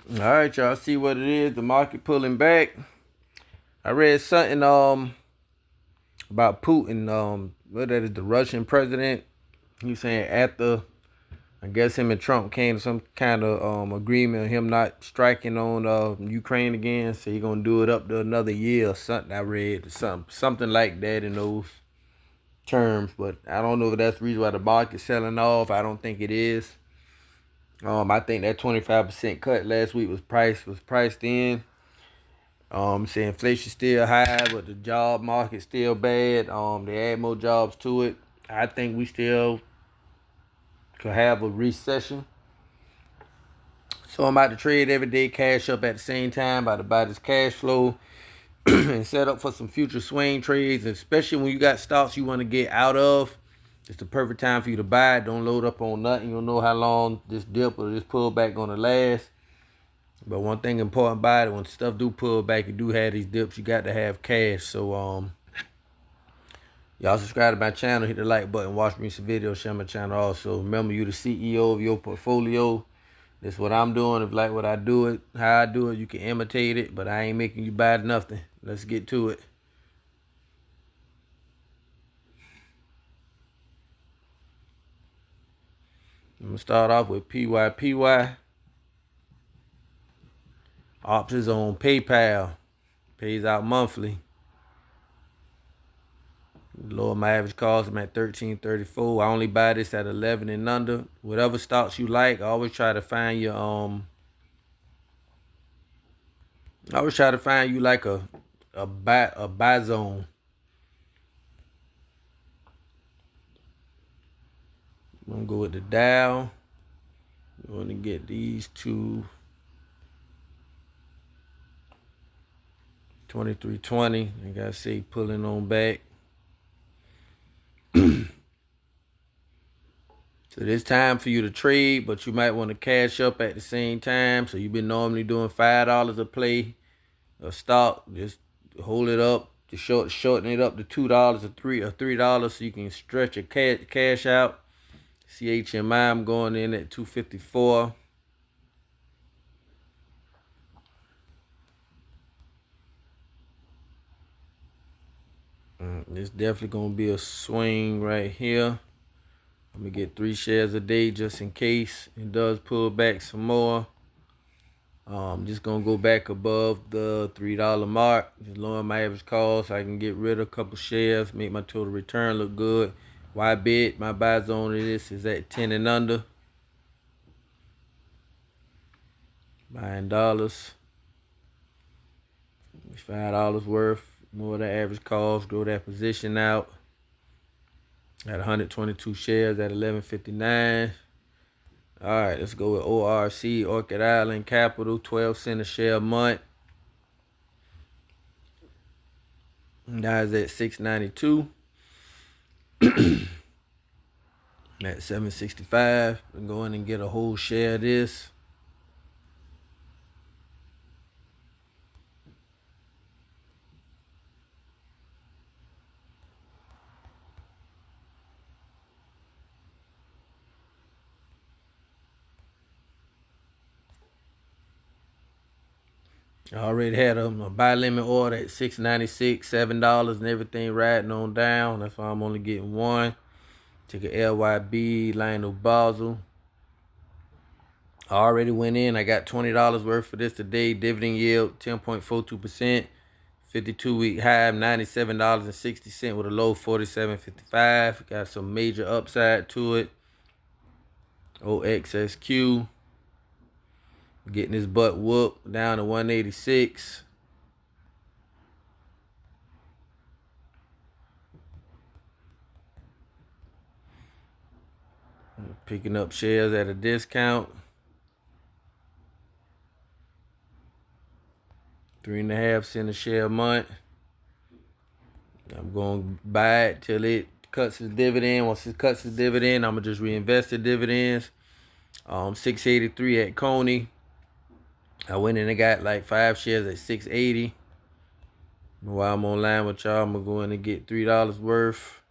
All right, y'all see what it is. The market pulling back. I read something about Putin. What that is, the Russian president. He's saying after I guess him and Trump came to some kind of agreement, him not striking on Ukraine again. So he gonna do it up to another year or something. I read something like that in those terms, but I don't know if that's the reason why the market's selling off. I don't think it is. I think that 25% cut last week was priced in. Say inflation still high, but the job market still bad. They add more jobs to it. I think we still could have a recession. So I'm about to trade every day, cash up at the same time. About to buy this cash flow and set up for some future swing trades, especially when you got stocks you want to get out of. It's the perfect time for you to buy. Don't load up on nothing. You don't know how long this dip or this pullback gonna last. But one thing important about it, when stuff do pull back, you do have these dips, you got to have cash. So y'all subscribe to my channel, hit the like button, watch me some videos, share my channel also. Remember, you the CEO of your portfolio. That's what I'm doing. If you like what I do it, how I do it, you can imitate it, but I ain't making you buy nothing. Let's get to it. I'm gonna start off with PYPY. Options on PayPal. Pays out monthly. Lower my average cost. I'm at 13.34. I only buy this at 11 and under. Whatever stocks you like, I always try to find your I always try to find you like a buy zone. I'm gonna go with the Dow. I'm gonna get these two. 2320. I gotta say pulling on back. So it's time for you to trade, but you might want to cash up at the same time. So you've been normally doing $5 a play a stock. Just hold it up to shorten it up to $2 or $3 so you can stretch your cash out. CHMI, I'm going in at 254. It's definitely gonna be a swing right here. I'm gonna get 3 shares a day just in case it does pull back some more. Just gonna go back above the $3 mark. Just lower my average cost. So I can get rid of a couple shares, make my total return look good. Why bid? My buy zone of this is at 10 and under. Buying dollars. $5 worth. More than average cost. Grow that position out. At 122 shares at 11.59. All right, let's go with ORC, Orchid Island Capital, 12 cents a share a month. Guys at 692. At 765. I'm going and get a whole share of this. I already had a buy limit order at $6.96, $7 and everything riding on down. That's why I'm only getting one. Take a LYB, Lionel Basel. I already went in. I got $20 worth for this today. Dividend yield 10.42%. 52-week high, $97.60 with a low 47.55. Got some major upside to it. OXSQ. Getting his butt whooped down to 186. Picking up shares at a discount. 3.5 cents a share a month. I'm going to buy it till it cuts its dividend. Once it cuts its dividend, I'm going to just reinvest the dividends. 683 at Coney. I went in and got like 5 shares at 680. While I'm online with y'all, I'm going to go in and get $3 worth.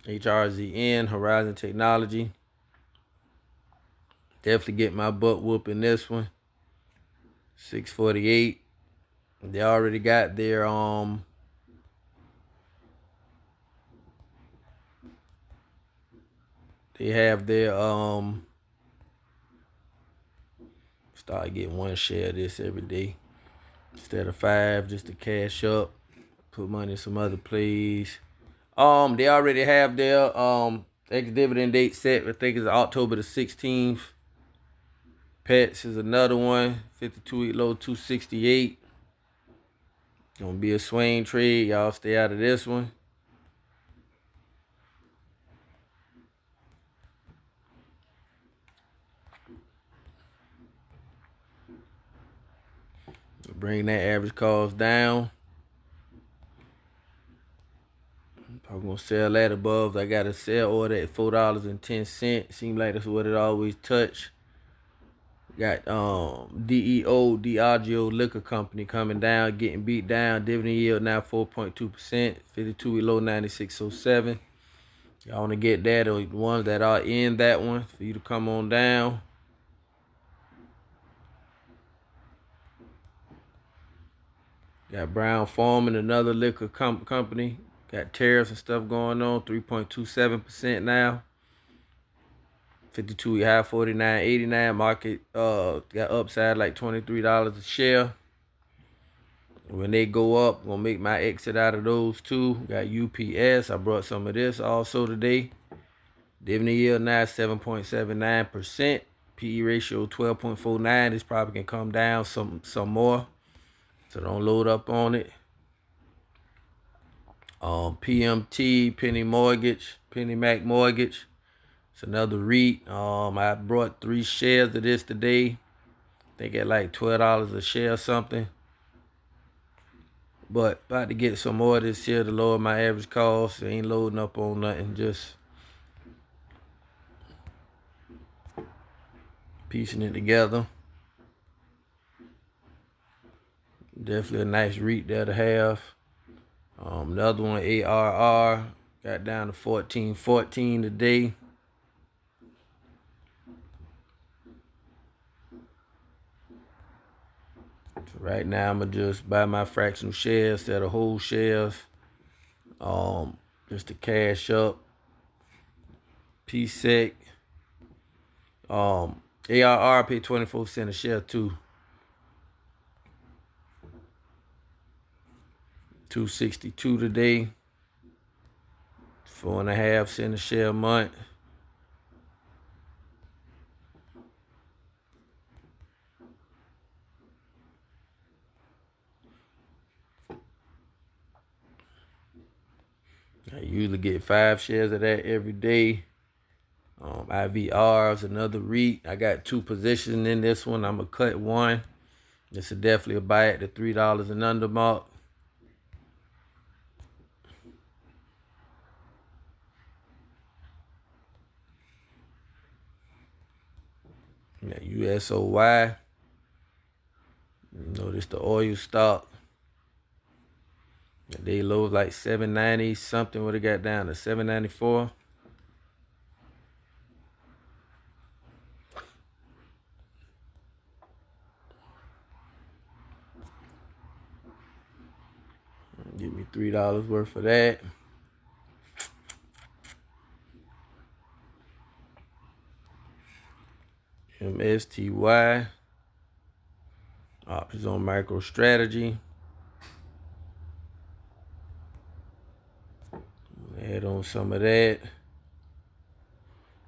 HRZN, Horizon Technology. Definitely get my butt whoop in this one. 648. They already got their they have their start getting one share of this every day instead of 5, just to cash up, put money in some other plays. They already have their ex-dividend date set. I think it's October the 16th. Pets is another one. 52-week low, 268. Gonna be a swing trade. Y'all stay out of this one. Bring that average cost down. I'm gonna sell that above. I got a sell order at $4.10. Seems like that's what it always touch. Got DEO, Diageo Liquor Company coming down, getting beat down. Dividend yield now 4.2%. 52-week low, 96.07. Y'all want to get that, or the ones that are in that one, for you to come on down. Got Brown-Forman, another liquor company. Got tariffs and stuff going on. 3.27% now. 52-week high, 49.89. Market got upside like $23 a share. When they go up, I'm gonna make my exit out of those two. Got UPS. I brought some of this also today. Dividend yield now 7.79%. PE ratio 12.49. This probably can come down some more. So don't load up on it. PMT, Penny Mac Mortgage. It's another REIT. I brought 3 shares of this today. I think at like $12 a share or something. But about to get some more this year to lower my average cost. Ain't loading up on nothing, just piecing it together. Definitely a nice REIT there to have. The other one, ARR, got down to 14.14 today. So right now, I'm gonna just buy my fractional shares instead of whole shares. Just to cash up. PSEC. ARR paid 24 cents a share too. 262 today. 4.5 cents a share a month. I usually get 5 shares of that every day. IVR is another REIT. I got 2 positions in this one. I'm going to cut one. This is definitely a buy at the $3 and under mark. Yeah, USOY. Notice the oil stock. They low like $7.90 something. What it got down to $7.94. Give me $3 worth for that. MSTY. Options on MicroStrategy. Add on some of that.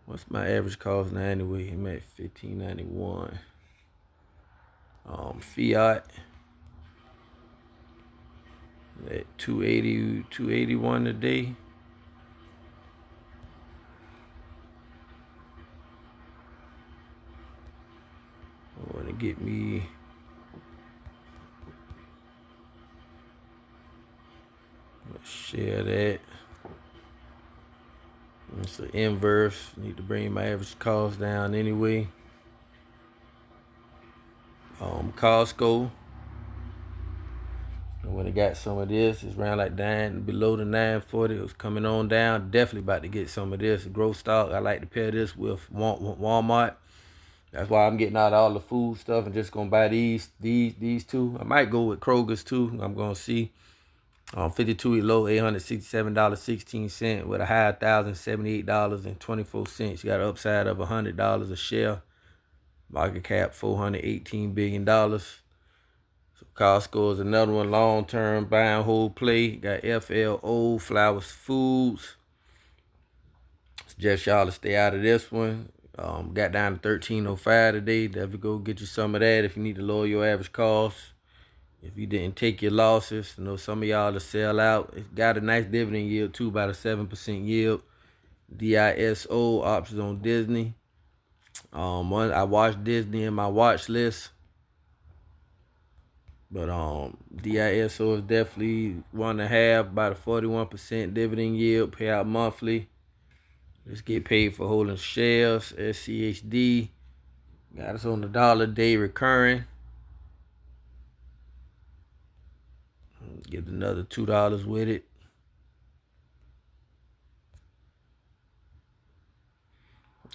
What's my average cost now anyway? I'm at $15.91. Fiat at $281 a day. I want to get me share that. It's the inverse. Need to bring my average cost down anyway. Costco. I want to got some of this. It's around like down below the 940. It was coming on down. Definitely about to get some of this. Growth stock. I like to pair this with Walmart. That's why I'm getting out all the food stuff and just gonna buy these two. I might go with Kroger's too. I'm gonna see. 52-week low, $867.16 with a high of $1,078.24. You got an upside of $100 a share. Market cap $418 billion. So Costco is another one, long-term buy and hold play. Got FLO, Flowers Foods. Suggest y'all to stay out of this one. Got down to $13.05 today. Definitely go get you some of that if you need to lower your average cost. If you didn't take your losses, I know some of y'all to sell out. It got a nice dividend yield too, about a 7% yield. DISO, options on Disney. I watched Disney in my watch list. But DISO is definitely one to have, about a 41% dividend yield, pay out monthly. Let's get paid for holding shares. SCHD got us on the dollar day recurring. Get another $2 with it.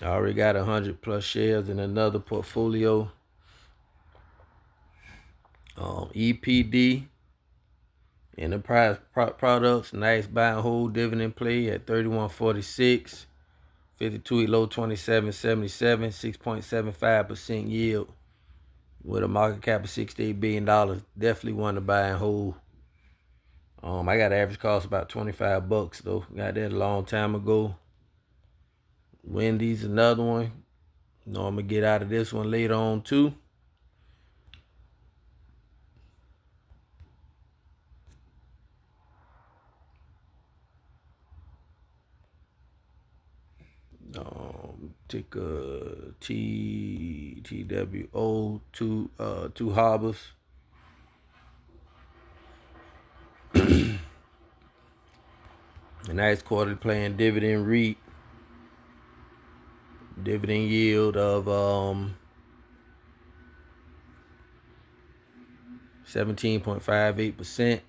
I already got 100 plus shares in another portfolio. EPD, Enterprise Products, nice buy and hold dividend play at 31.46. 52-week low 27.77, 6.75% yield with a market cap of $68 billion. Definitely one to buy and hold. I got an average cost about $25 though. Got that a long time ago. Wendy's another one. I'm gonna get out of this one later on too. Ticker TWO, Two Harbors. A nice quarterly playing dividend REIT. Dividend yield of 17.58%.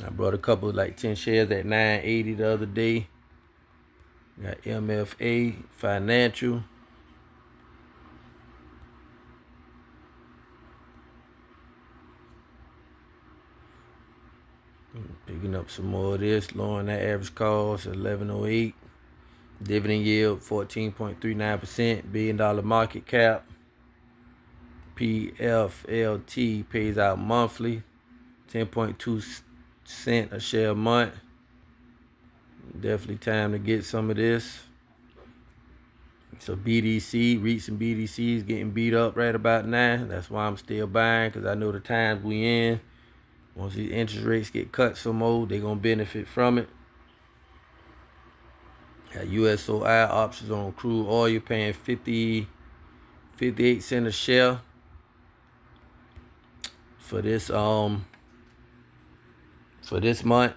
I brought a couple like 10 shares at $9.80 the other day. Got MFA Financial. Picking up some more of this, lowering that average cost at $11.08. Dividend yield 14.39%. $1 billion market cap. PFLT pays out monthly, 10.2 cents a share a month. Definitely time to get some of this. So BDC, REITs and BDCs getting beat up right about now. That's why I'm still buying, because I know the times we in. Once these interest rates get cut some more, they're going to benefit from it. Got USOI options on crude oil, paying 58 cents a share for this month.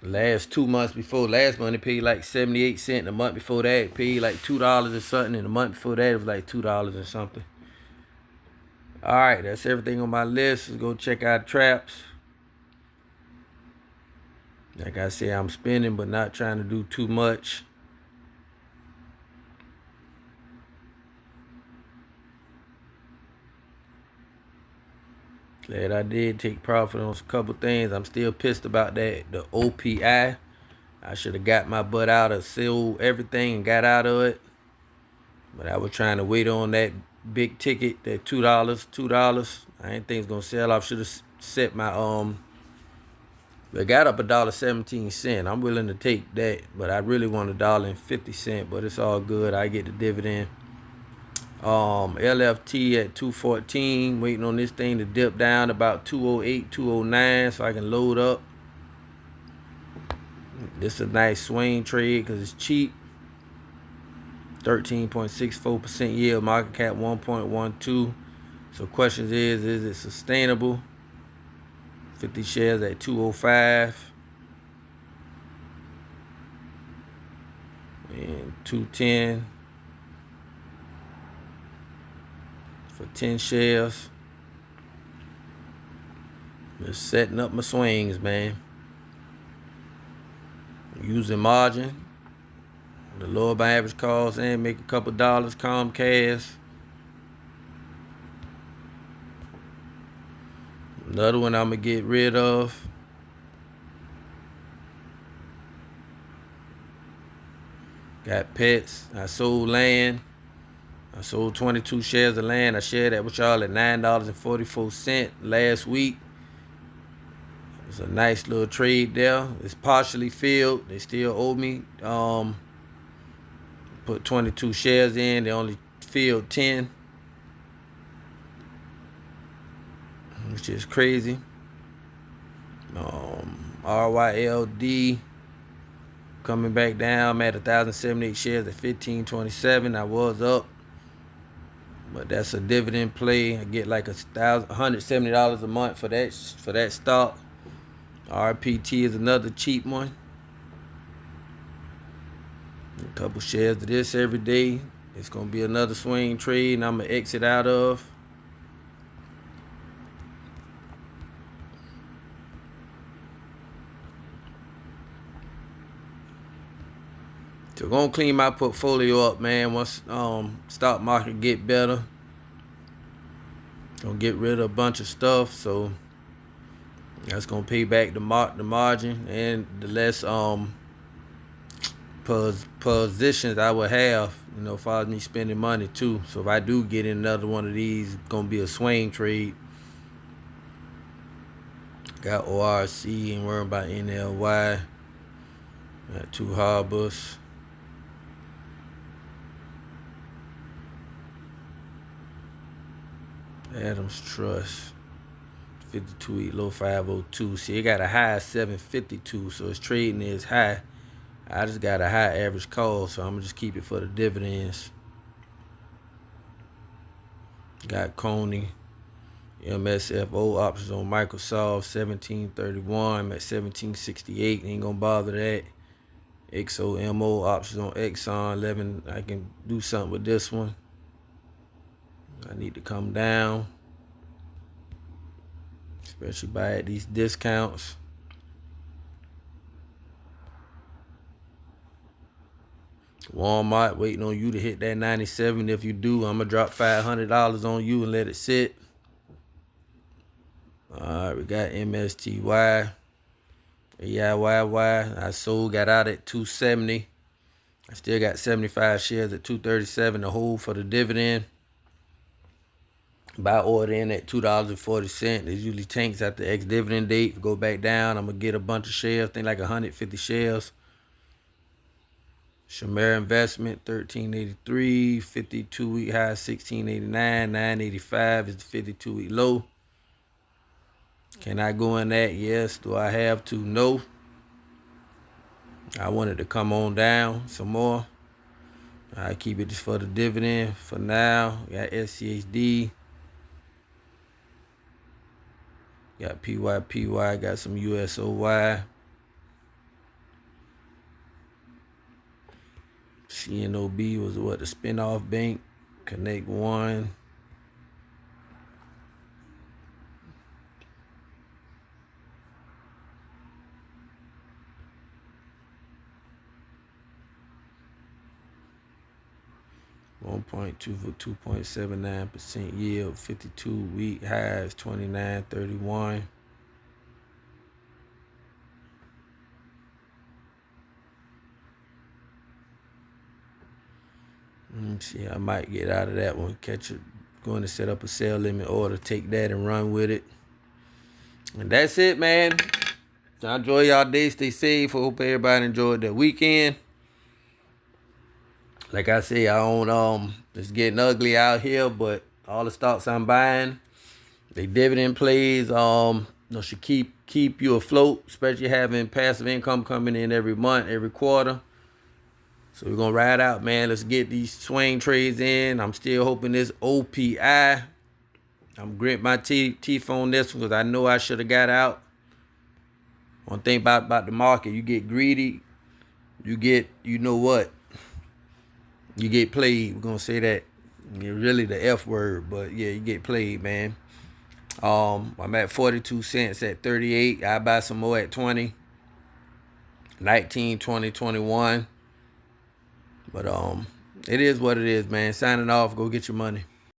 Last 2 months before last month, it paid like 78 cents. The month before that, it paid like $2 or something. And the month before that, it was like $2 or something. All right, that's everything on my list. Let's go check out traps. Like I said, I'm spending, but not trying to do too much. Glad I did take profit on a couple things. I'm still pissed about that. The OPI. I should have got my butt out of sold everything and got out of it. But I was trying to wait on that big ticket, that $2. I didn't think it's gonna sell off. Should have set my It got up $1.17. I'm willing to take that, but I really want $1.50. But it's all good. I get the dividend. LFT at 214. Waiting on this thing to dip down about 208, 209, so I can load up. This is a nice swing trade because it's cheap. 13.64% yield. Market cap 1.12. So questions is it sustainable? 50 shares at 205. And 210 for 10 shares. Just setting up my swings, man. Using margin, the lower by average calls, and make a couple dollars, calm cash. Another one I'm going to get rid of. Got pets. I sold land. I sold 22 shares of land. I shared that with y'all at $9.44 last week. It's a nice little trade there. It's partially filled. They still owe me. Put 22 shares in. They only filled 10, which is crazy. RYLD coming back down. I'm at 1,078 shares at $15.27. I was up, but that's a dividend play. I get like $170 a month for that stock. RPT is another cheap one. A couple shares of this every day. It's gonna be another swing trade, and I'm gonna exit out of. So gonna clean my portfolio up, man. Once stock market get better, gonna get rid of a bunch of stuff. So that's gonna pay back the margin and the less positions I would have, as far as me spending money too. So if I do get in another one of these, it's gonna be a swing trade. Got ORC, ain't worrying about NLY. Got 2 Harbors. Adams Trust. 52-week low 502. See, it got a high of 752, so it's trading as high. I just got a high average call, so I'm gonna just keep it for the dividends. Got Coney, MSFO options on Microsoft, 1731. I'm at 1768. Ain't gonna bother that. XOMO options on Exxon 11. I can do something with this one. I need to come down, especially buy at these discounts. Walmart waiting on you to hit that 97. If you do, I'm gonna drop $500 on you and let it sit. Alright, we got MSTY. AIYY. I sold, got out at 270. I still got 75 shares at 237 to hold for the dividend. Buy order in at $2.40. It usually tanks at the ex-dividend date. Go back down, I'm gonna get a bunch of shares. I think like 150 shares. Shamir Investment, 1383. 52-week high, 1689. 985 is the 52-week low. Can I go in that? Yes. Do I have to? No. I wanted to come on down some more. I keep it just for the dividend for now. Got SCHD. Got PYPY. Got some USOY. CNOB was what, the spinoff bank. Connect One. $1.2 for 2.79% yield. 52-week highs 29.31. See, I might get out of that one. Catch it. Going to set up a sell limit order. Take that and run with it. And that's it, man. Enjoy y'all day. Stay safe. Hope everybody enjoyed their weekend. Like I say, I don't it's getting ugly out here, but all the stocks I'm buying, they dividend plays, should keep you afloat, especially having passive income coming in every month, every quarter. So we're gonna ride out, man. Let's get these swing trades in. I'm still hoping this OPI. I'm gritting my teeth on this one because I know I should have got out. One thing about the market, you get greedy, you get, you get played. We're gonna say that. You're really the F word, but yeah, you get played, man. I'm at 42 cents at 38. I buy some more at 20, 19, 20, 21. But it is what it is, man. Signing off. Go get your money.